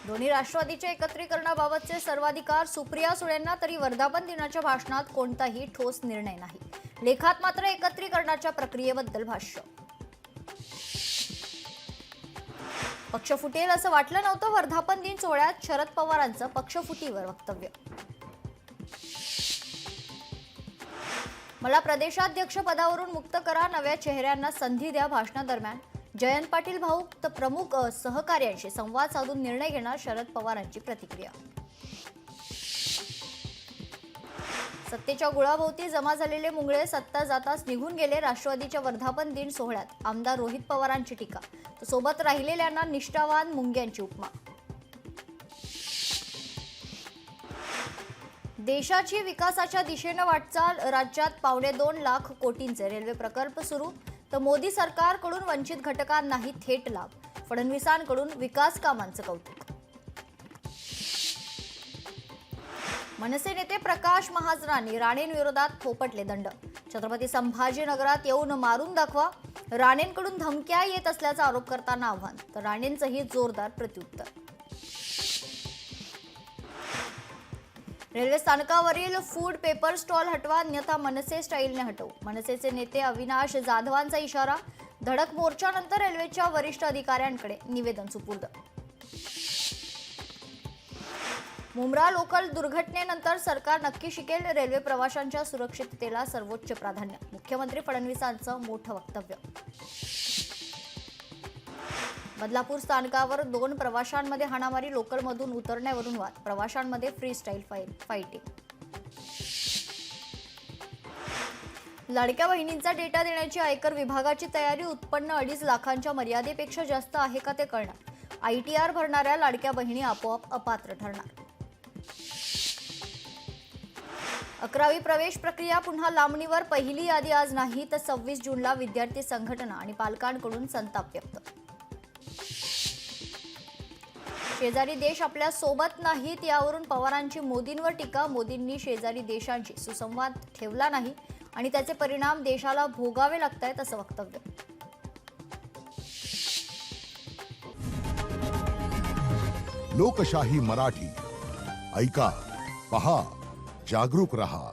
दोन्ही राष्ट्रवादीच्या एकत्रीकरणाबाबतचे सर्वाधिकार सुप्रिया सुळेंना, तरी वर्धापन दिनाच्या भाषणात कोणताही ठोस निर्णय नाही. लेखात मात्र एकत्रीकरणाच्या प्रक्रियेबद्दल भाष्य. पक्ष फुटेल असं वाटलं नव्हतं. वर्धापन दिन सोहळ्यात शरद पवारांचं पक्षफुटीवर वक्तव्य. मला प्रदेशाध्यक्ष पदावरून मुक्त करा, नव्या चेहऱ्यांना संधी द्या भाषणादरम्यान जयंत पाटील भाऊक तर प्रमुख सहकार्यांशी संवाद साधून निर्णय घेणार शरद पवारांची प्रतिक्रिया. सत्तेच्या गुळाभोवती जमा झालेले मुंगळे सत्ता जाताच निघून गेले. राष्ट्रवादीच्या वर्धापन दिन सोहळ्यात आमदार रोहित पवारांची टीका, तर सोबत राहिलेल्यांना निष्ठावान मुंग्यांची उपमा. देशाची विकासाच्या दिशेने वाटचाल. राज्यात 2.25 लाख कोटींचे रेल्वे प्रकल्प सुरू, तर मोदी सरकारकडून वंचित घटकांनाही थेट लाभ. फडणवीसांकडून विकास कामांचं कौतुक. मनसे नेते प्रकाश महाजनांनी राणेंविरोधात थोपटले दंड. छत्रपती संभाजीनगरात येऊन मारून दाखवा, राणेंकडून धमक्या येत असल्याचा आरोप करताना आव्हान, तर राणेंचंही जोरदार प्रत्युत्तर. रेल्वे स्थानकावरील फूड पेपर स्टॉल हटवा, अन्यथा मनसे स्टाईलने हटवू. मनसेचे नेते अविनाश जाधवांचा इशारा. धडक मोर्चानंतर रेल्वेच्या वरिष्ठ अधिकाऱ्यांकडे निवेदन सुपूर्द. मुंब्रा लोकल दुर्घटनेनंतर सरकार नक्की शिकेल. रेल्वे प्रवाशांच्या सुरक्षिततेला सर्वोच्च प्राधान्य. मुख्यमंत्री फडणवीसांचं मोठं वक्तव्य. बदलापूर स्थानकावर 2 प्रवाशांमध्ये हाणामारी, लोकलमधून उतरण्यावरून वाद, प्रवाशांमध्ये फ्रीस्टाईल फायटिंग. लाडक्या बहिणींचा डेटा देण्याची आयकर विभागाची तयारी. उत्पन्न 2.5 लाखांच्या मर्यादेपेक्षा जास्त आहे का ते कळणार. ITR भरणाऱ्या लाडक्या बहिणी आपोआप अपात्र ठरणार. 11वी प्रवेश प्रक्रिया पुन्हा लांबणीवर. पहिली यादी आज नाही तर 26 जूनला. विद्यार्थी संघटना आणि पालकांकडून संताप व्यक्त. शेजारी देश आपल्या सोबत नाहीत, यावरून पवारांची मोदींवर टीका. मोदींनी शेजारी देशांशी सुसंवाद ठेवला नाही आणि त्याचे परिणाम देशाला भोगावे लागतायत असं वक्तव्य. लोकशाही मराठी ऐका, पहा, जागरूक रहा.